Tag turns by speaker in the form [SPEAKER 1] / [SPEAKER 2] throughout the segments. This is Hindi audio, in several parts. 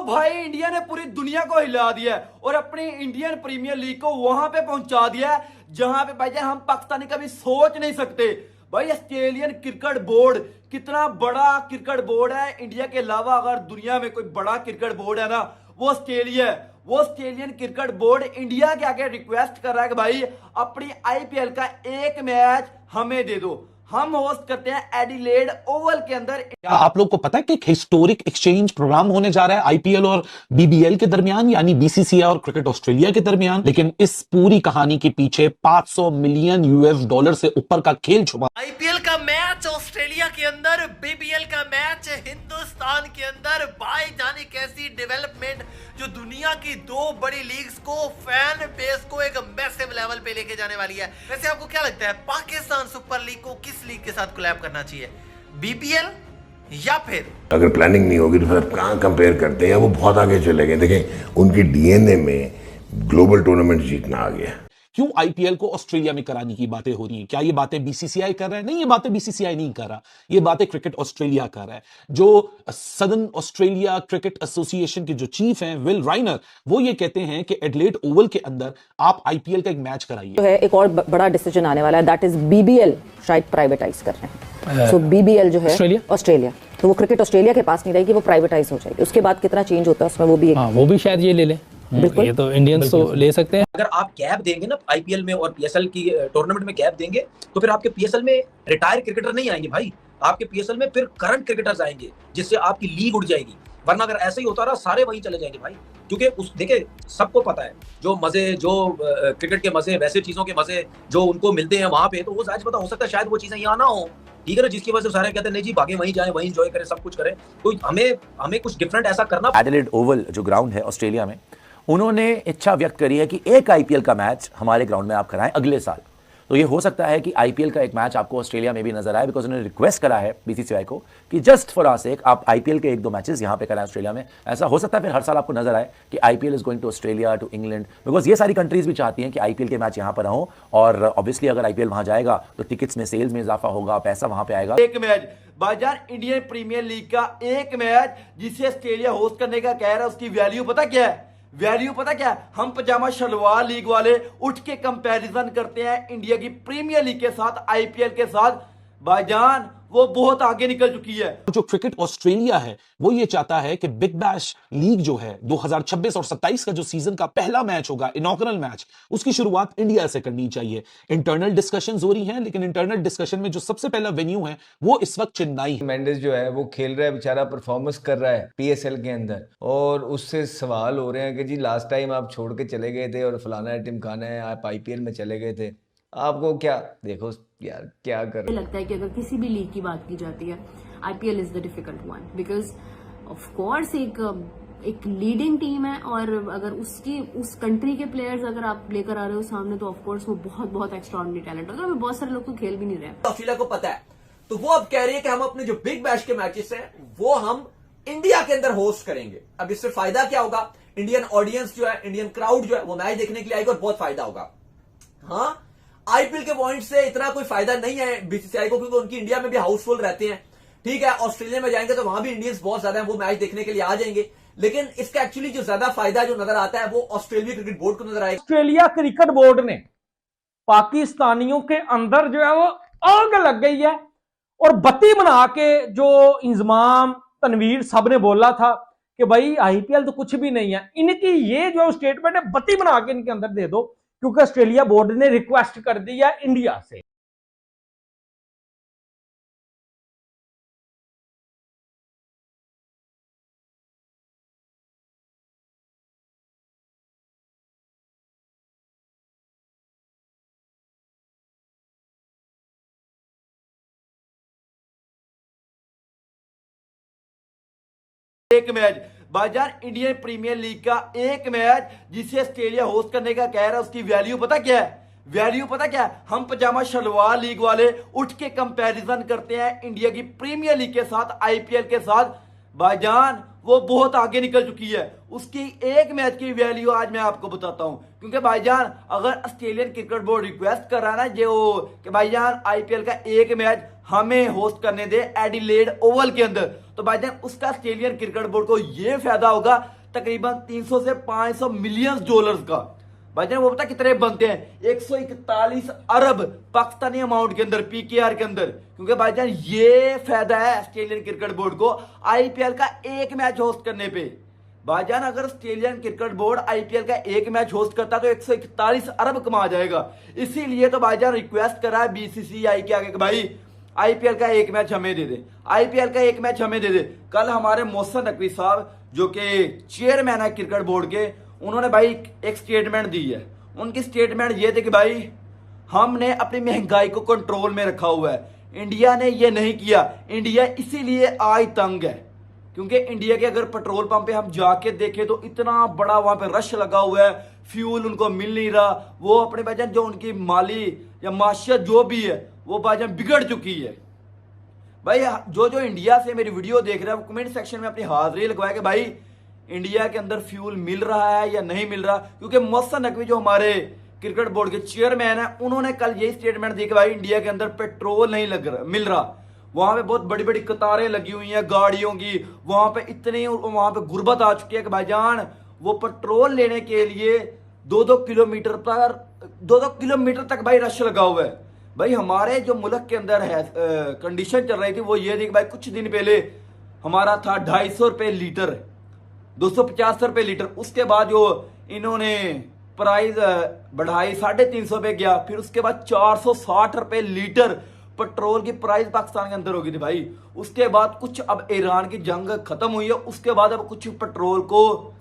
[SPEAKER 1] भाई इंडिया ने पूरी दुनिया को हिला दिया है और अपनी इंडियन प्रीमियर लीग को वहां पे पहुंचा दिया है जहां पे भाईजान हम पाकिस्तानी कभी सोच नहीं सकते। भाई ऑस्ट्रेलियन क्रिकेट बोर्ड कितना बड़ा क्रिकेट बोर्ड है, इंडिया के अलावा अगर दुनिया में कोई बड़ा क्रिकेट बोर्ड है ना वो ऑस्ट्रेलिया है। वो ऑस्ट्रेलियन क्रिकेट बोर्ड इंडिया के आगे रिक्वेस्ट कर रहा है कि भाई अपनी आईपीएल का एक मैच हमें दे दो। हम होस्ट करते हैं एडिलेड ओवल के अंदर।
[SPEAKER 2] क्या आप लोग को पता है कि एक हिस्टोरिक एक्सचेंज प्रोग्राम होने जा रहा है आईपीएल और बीबीएल के दरमियान, यानी बीसीसीआई और क्रिकेट ऑस्ट्रेलिया के दरमियान। लेकिन इस पूरी कहानी के पीछे 500 मिलियन यूएस डॉलर से ऊपर का खेल छुपा।
[SPEAKER 3] आईपीएल का मैच ऑस्ट्रेलिया के अंदर, बीबीएल का मैच हिंदुस्तान के अंदर। भाई जाने कैसी डेवलपमेंट जो दुनिया की दो बड़ी लीग्स को, फैन बेस को एक मैसिव लेवल पे लेके जाने वाली है। वैसे आपको क्या लगता है पाकिस्तान सुपर लीग को किस लीग के साथ कोलैब करना चाहिए, बीपीएल या फिर?
[SPEAKER 4] अगर प्लानिंग नहीं होगी तो फिर कहां कंपेयर करते हैं। वो बहुत आगे चले गए। देखें उनकी डीएनए में ग्लोबल टूर्नामेंट जीतना आ गया।
[SPEAKER 2] क्यों आईपीएल को ऑस्ट्रेलिया में कराने की बातें हो रही हैं? क्या ये बातें बीसीसीआई कर रहा है? नहीं, ये बातें बीसीसीआई नहीं कर रहा, ये बातें क्रिकेट ऑस्ट्रेलिया कर रहा है। जो सदर्न ऑस्ट्रेलिया क्रिकेट एसोसिएशन के जो चीफ हैं विल राइनर, वो ये कहते हैं कि एडिलेड ओवल के अंदर आप आईपीएल का एक मैच कराइए।
[SPEAKER 5] तो है एक और बड़ा डिसीजन आने वाला है, दैट इज बीबीएल शायद प्राइवेटाइज कर रहे हैं। सो बीबीएल जो है ऑस्ट्रेलिया, तो वो क्रिकेट ऑस्ट्रेलिया के पास नहीं रहेगी, वो प्राइवेटाइज हो जाएगी। उसके बाद कितना चेंज होता है उसमें वो भी
[SPEAKER 6] वो भी शायद ये ले ले। ये तो इंडियंस तो ले सकते हैं।
[SPEAKER 7] अगर आप गैप देंगे ना आईपीएल में और पीएसएल की टूर्नामेंट में गैप देंगे तो फिर आपके पीएसएल में रिटायर क्रिकेटर नहीं आएंगे भाई, आपके पीएसएल में फिर करंट क्रिकेटर्स आएंगे जिससे आपकी लीग उड़ जाएगी। वरना अगर ऐसे ही होता रहा सारे वहीं चले जाएंगे भाई, क्योंकि उस देखे सबको पता है जो मजे, जो क्रिकेट के मजे, वैसे चीजों के मजे जो उनको मिलते हैं वहां पे, तो वो जायज पता हो सकता है शायद वो चीजें यहाँ ना हो, ठीक है ना, जिसकी वजह से सारे कहते हैं नहीं जी भागे वहीं जाएं, वहीं एंजॉय करें, सब कुछ करें। तो हमें कुछ डिफरेंट ऐसा करना।
[SPEAKER 8] एडिलेड ओवल जो ग्राउंड है ऑस्ट्रेलिया में, उन्होंने इच्छा व्यक्त करी है कि एक आईपीएल का मैच हमारे ग्राउंड में आप कराएं अगले साल। तो ये हो सकता है कि आईपीएल का एक मैच आपको ऑस्ट्रेलिया में भी नजर आए, बिकॉज उन्होंने रिक्वेस्ट करा है बीसीसीआई को कि जस्ट फॉर आवर सेक आप आईपीएल के एक दो मैचेस यहां पे कराएं ऑस्ट्रेलिया में। ऐसा हो सकता है फिर हर साल आपको नजर आए कि IPL is going to Australia, to England, because ये सारी कंट्रीज भी चाहती हैं कि आईपीएल के मैच यहां पर हों। और ऑब्वियसली अगर आईपीएल वहां जाएगा तो टिकट्स में, सेल्स में इजाफा होगा, पैसा वहां पे आएगा।
[SPEAKER 1] एक मैच बाजार इंडियन प्रीमियर लीग का एक मैच जिसे ऑस्ट्रेलिया होस्ट करने का कह रहा है, उसकी वैल्यू पता क्या है? वैल्यू पता क्या? हम पजामा शलवार लीग वाले उठ के कंपैरिजन करते हैं इंडिया की प्रीमियर लीग के साथ, आईपीएल के साथ। भाईजान वो बहुत आगे निकल चुकी है।
[SPEAKER 2] जो क्रिकेट ऑस्ट्रेलिया है वो ये चाहता है कि बिग बैश लीग जो है 2026 और 27 का जो सीजन का पहला मैच होगा, इनॉग्रल मैच, उसकी शुरुआत इंडिया से करनी चाहिए। इंटरनल डिस्कशंस हो रही हैं, लेकिन इंटरनल डिस्कशन में जो सबसे पहला वेन्यू है वो इस वक्त चेन्नई है।
[SPEAKER 9] मेंडिस जो है वो खेल रहा है बेचारा, परफॉर्मेंस कर रहा है पीएसएल के अंदर, और उससे सवाल हो रहे हैं कि जी लास्ट टाइम आप छोड़ के चले गए थे और फलाना है टिमकाना है, आप आईपीएल में चले गए थे, आपको क्या, देखो यार क्या कर।
[SPEAKER 10] लगता है कि अगर किसी भी लीग की बात की जाती है, IPL is the difficult one, because of course एक लीडिंग टीम है, और अगर उस कंट्री के प्लेयर्स अगर आप लेकर आ रहे हो सामने, तो ऑफ कोर्स वो बहुत एक्स्ट्राऑर्डिनरी टैलेंट होगा। बहुत सारे लोग तो खेल भी नहीं रहे।
[SPEAKER 3] ऑस्ट्रेलिया को पता है, तो वो अब कह रही है कि हम अपने जो बिग बैश के मैचेस हैं वो हम इंडिया के अंदर होस्ट करेंगे। अब इससे फायदा क्या होगा? इंडियन ऑडियंस जो है, इंडियन क्राउड जो है वो मैच देखने के लिए आएगा और बहुत फायदा होगा। हाँ, आईपीएल के पॉइंट से इतना कोई फायदा नहीं है बीसीसीआई को, क्योंकि उनकी इंडिया में भी हाउसफुल रहते हैं, ठीक है। ऑस्ट्रेलिया में जाएंगे तो वहां भी इंडियंस बहुत ज्यादा है, वो मैच देखने के लिए आ जाएंगे। लेकिन इसका एक्चुअली जो ज्यादा फायदा जो नजर आता है वो ऑस्ट्रेलिया क्रिकेट बोर्ड को नजर आएगा।
[SPEAKER 11] ऑस्ट्रेलिया क्रिकेट बोर्ड ने पाकिस्तानियों के अंदर जो है वो आग लग गई है, और बत्ती बना के जो इंजमाम तनवीर साहब ने बोला था कि भाई आईपीएल तो कुछ भी नहीं है, इनकी ये जो स्टेटमेंट है बत्ती बना के इनके अंदर दे दो, क्योंकि ऑस्ट्रेलिया बोर्ड ने रिक्वेस्ट कर दी है इंडिया से।
[SPEAKER 1] एक मैच बाजार इंडियन प्रीमियर लीग का एक मैच जिसे ऑस्ट्रेलिया होस्ट करने का कह रहा है, उसकी वैल्यू पता क्या है? वैल्यू पता क्या है? हम पजामा शलवार लीग वाले उठ के कंपैरिजन करते हैं इंडिया की प्रीमियर लीग के साथ, आईपीएल के साथ। भाईजान वो बहुत आगे निकल चुकी है। उसकी एक मैच की वैल्यू आज मैं आपको बताता हूं, क्योंकि भाईजान अगर ऑस्ट्रेलियन क्रिकेट बोर्ड रिक्वेस्ट कर रहा है ना जो कि भाईजान आईपीएल का एक मैच हमें होस्ट करने दे एडिलेड ओवल के अंदर। तो भाईजान उसका ऑस्ट्रेलियन क्रिकेट बोर्ड को यह फायदा होगा तकरीबन 300 से 500 मिलियन डॉलर्स का। भाईजान वो पता कितने बनते हैं, 141 अरब पाकिस्तानी अमाउंट के अंदर, पीकेआर के अंदर। क्योंकि भाईजान ये फायदा है ऑस्ट्रेलियन क्रिकेट बोर्ड को आईपीएल का एक मैच होस्ट करने पे। भाईजान अगर ऑस्ट्रेलियन क्रिकेट बोर्ड आईपीएल का एक मैच होस्ट करता तो 141 अरब कमा जाएगा। इसीलिए तो भाईजान रिक्वेस्ट करा है बीसीसीआई के आगे कि भाई आईपीएल का एक मैच हमें दे दे, आईपीएल का एक मैच हमें दे दे। कल हमारे मोहसिन नकवी साहब जो कि चेयरमैन है क्रिकेट बोर्ड के, उन्होंने भाई एक स्टेटमेंट दी है। उनकी स्टेटमेंट ये थी कि भाई हमने अपनी महंगाई को कंट्रोल में रखा हुआ है, इंडिया ने ये नहीं किया। इंडिया इसीलिए आज तंग है क्योंकि इंडिया के अगर पेट्रोल पंप पे हम जाके देखें तो इतना बड़ा वहां पे रश लगा हुआ है, फ्यूल उनको मिल नहीं रहा। वो अपने भाईजान जो उनकी माली या माशियत जो भी है वो भाईजान बिगड़ चुकी है। भाई जो इंडिया से मेरी वीडियो देख रहा है वो कमेंट सेक्शन में अपनी हाजिरी लगवाए कि भाई इंडिया के अंदर फ्यूल मिल रहा है या नहीं मिल रहा। क्योंकि मोहसिन नकवी जो हमारे क्रिकेट बोर्ड के चेयरमैन है, उन्होंने कल यही स्टेटमेंट दी कि भाई इंडिया के अंदर पेट्रोल नहीं मिल रहा। वहां पे बहुत बड़ी बड़ी कतारें लगी हुई हैं गाड़ियों की, वहां पे इतनी वहां पे गुर्बत आ चुकी है कि भाईजान वो पेट्रोल लेने के लिए 2-2 किलोमीटर तक भाई रश लगा हुआ है। भाई हमारे जो मुल्क के अंदर है कंडीशन चल रही थी वो ये थी कि भाई कुछ दिन पहले हमारा था 250 रुपए लीटर, 250 रुपए लीटर। उसके बाद जो इन्होंने प्राइस बढ़ाई 350 पे गया, फिर उसके बाद 460 रुपए लीटर पेट्रोल की प्राइस पाकिस्तान के अंदर हो गई थी भाई। उसके बाद कुछ अब ईरान की जंग खत्म हुई है, उसके बाद अब कुछ पेट्रोल को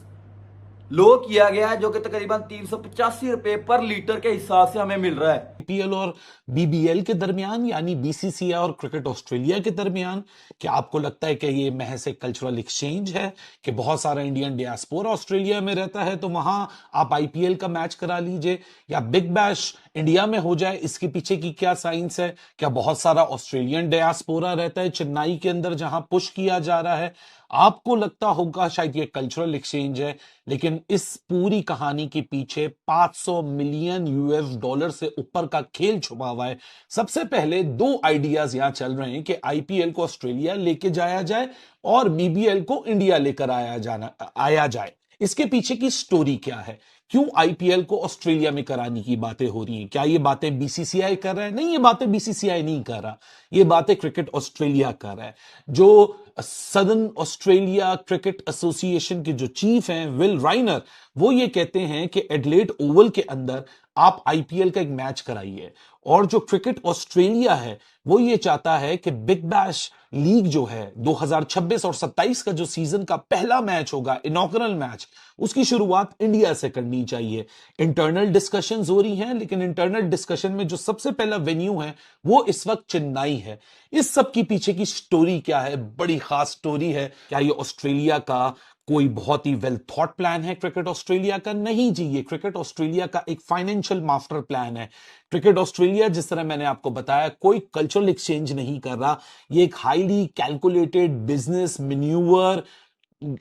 [SPEAKER 1] लो किया गया है जो कि तकरीबन 385 रुपए पर लीटर के हिसाब से हमें मिल रहा है।
[SPEAKER 2] आईपीएल और बीबीएल के दरमियान यानी बीसीसीआई और क्रिकेट ऑस्ट्रेलिया के दरमियान क्या आपको लगता है कि ये महज एक कल्चरल एक्सचेंज है कि बहुत सारा इंडियन डियास्पोरा ऑस्ट्रेलिया में रहता है तो वहां आप आईपीएल का मैच करा लीजिए, या बिग बैश इंडिया में हो जाए? इसके पीछे की क्या साइंस है? क्या बहुत सारा ऑस्ट्रेलियन डियास्पोरा रहता है चेन्नई के अंदर जहां पुश किया जा रहा है? आपको लगता होगा शायद ये कल्चरल एक्सचेंज है, लेकिन इस पूरी कहानी के पीछे 500 मिलियन यूएस डॉलर से ऊपर का खेल छुपा हुआ है। सबसे पहले 2 आइडियाज यहां चल रहे हैं कि आईपीएल को ऑस्ट्रेलिया लेके जाया जाए और बीबीएल को इंडिया लेकर आया जाए। इसके पीछे की स्टोरी क्या है? क्यों आईपीएल को ऑस्ट्रेलिया में कराने की बातें हो रही हैं? क्या ये बातें बीसीसीआई कर रहा है? नहीं, ये बातें बीसीसीआई नहीं कर रहा, ये बातें क्रिकेट ऑस्ट्रेलिया कर रहा है। जो सदर्न ऑस्ट्रेलिया क्रिकेट एसोसिएशन के जो चीफ हैं विल राइनर, वो ये कहते हैं कि एडिलेड ओवल के अंदर आप आईपीएल का एक मैच कराइए। और जो क्रिकेट ऑस्ट्रेलिया है वो ये चाहता है कि बिग बैश लीग जो है 2026 और 27 का जो सीजन का पहला मैच होगा, इनॉग्रल मैच, उसकी शुरुआत इंडिया से करनी चाहिए। इंटरनल डिस्कशंस हो रही हैं, लेकिन इंटरनल डिस्कशन में जो सबसे पहला वेन्यू है वो इस वक्त चेन्नई है। इस सब की पीछे की स्टोरी क्या है? बड़ी खास स्टोरी है। क्या ये ऑस्ट्रेलिया का कोई बहुत ही वेल थॉट प्लान है क्रिकेट ऑस्ट्रेलिया का? नहीं जी, ये क्रिकेट ऑस्ट्रेलिया का एक फाइनेंशियल मास्टर प्लान है। क्रिकेट ऑस्ट्रेलिया, जिस तरह मैंने आपको बताया, कोई कल्चरल एक्सचेंज नहीं कर रहा। ये एक highly calculated business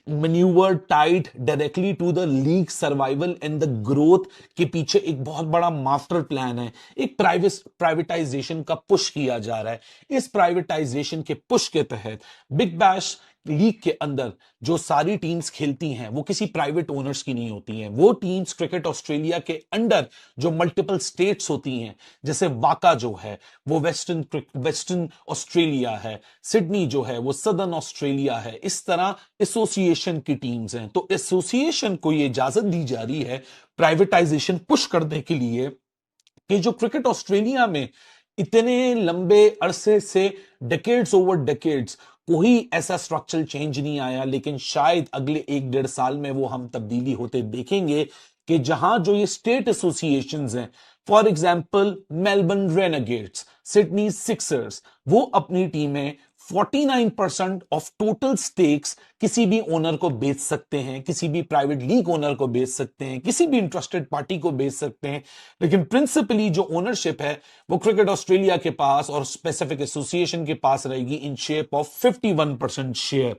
[SPEAKER 2] manoeuvre tied directly to the league survival and the growth के पीछे एक बहुत बड़ा मास्टर प्लान है। एक प्राइवेटाइजेशन का पुश किया जा रहा है। इस प्राइवेटाइजेशन के पुश के तहत बिग बैश लीग के अंदर जो सारी टीम्स खेलती हैं वो किसी प्राइवेट ओनर्स की नहीं होती हैं। वो टीम्स क्रिकेट ऑस्ट्रेलिया के अंडर जो मल्टीपल स्टेट्स होती हैं, जैसे वाका जो है वो वेस्टर्न ऑस्ट्रेलिया है, सिडनी जो है वो सदर्न ऑस्ट्रेलिया है, इस तरह एसोसिएशन की टीम्स हैं। तो एसोसिएशन को ये इजाजत दी जा रही है प्राइवेटाइजेशन पुश करने के लिए कि जो क्रिकेट ऑस्ट्रेलिया में इतने लंबे अरसे से डेकेड्स ओवर डेकेड्स कोई ऐसा स्ट्रक्चरल चेंज नहीं आया, लेकिन शायद अगले 1-1.5 साल में वो हम तब्दीली होते देखेंगे कि जहां जो ये स्टेट एसोसिएशंस हैं, for example Melbourne Renegades, Sydney Sixers, वो अपनी टीमें 49% ऑफ टोटल स्टेक्स किसी भी ओनर को बेच सकते हैं, किसी भी प्राइवेट लीग ओनर को बेच सकते हैं, किसी भी इंटरेस्टेड पार्टी को बेच सकते हैं। लेकिन प्रिंसिपली जो ओनरशिप है वो क्रिकेट ऑस्ट्रेलिया के पास और स्पेसिफिक एसोसिएशन के पास रहेगी इन शेप ऑफ 51% शेयर।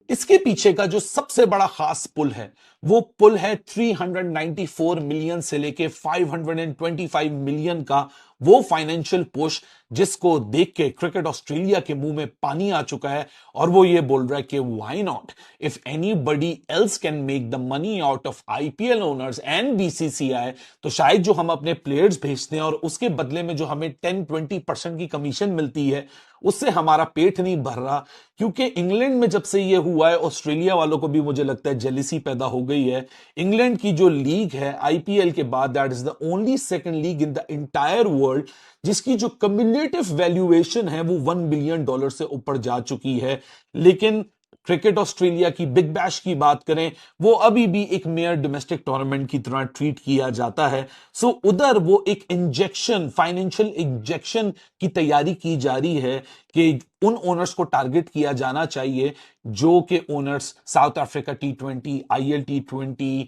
[SPEAKER 2] इसके पीछे का जो सबसे बड़ा खास पुल है वो पुल है 394 मिलियन से लेके 525 मिलियन का वो फाइनेंशियल पुश जिसको देख के क्रिकेट ऑस्ट्रेलिया के मुंह में पानी आ चुका है और वो ये बोल रहा है कि why not, if anybody else can make the money out of IPL owners and BCCI, तो शायद जो हम अपने प्लेयर्स भेजते हैं और उसके बदले में जो हमें 10-20% की कमीशन मिलती है उससे हमारा पेट नहीं भर रहा। क्योंकि इंग्लैंड में जब से ये हुआ है, ऑस्ट्रेलिया वालों को भी मुझे लगता है जेलिसी पैदा हो गई है। इंग्लैंड की जो लीग है आईपीएल के बाद, that is the only second league in the entire world जिसकी जो कम्युलेटिव वैल्यूएशन है वो $1 बिलियन से ऊपर जा चुकी है। लेकिन क्रिकेट ऑस्ट्रेलिया की बिग बैश की बात करें, वो अभी भी एक मेयर डोमेस्टिक टूर्नामेंट की तरह ट्रीट किया जाता है। सो उधर वो एक इंजेक्शन, फाइनेंशियल इंजेक्शन की तैयारी की जा रही है कि उन ओनर्स को टारगेट किया जाना चाहिए जो कि owners south Africa T20, IL T20,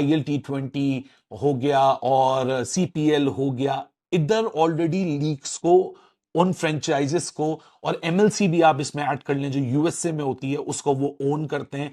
[SPEAKER 2] IL T20 हो गया और CPL हो गया, इधर ऑलरेडी लीग्स को, उन फ्रेंचाइजेस को, और MLC भी आप इसमें ऐड कर लें जो यूएसए में होती है, उसको वो ओन करते हैं।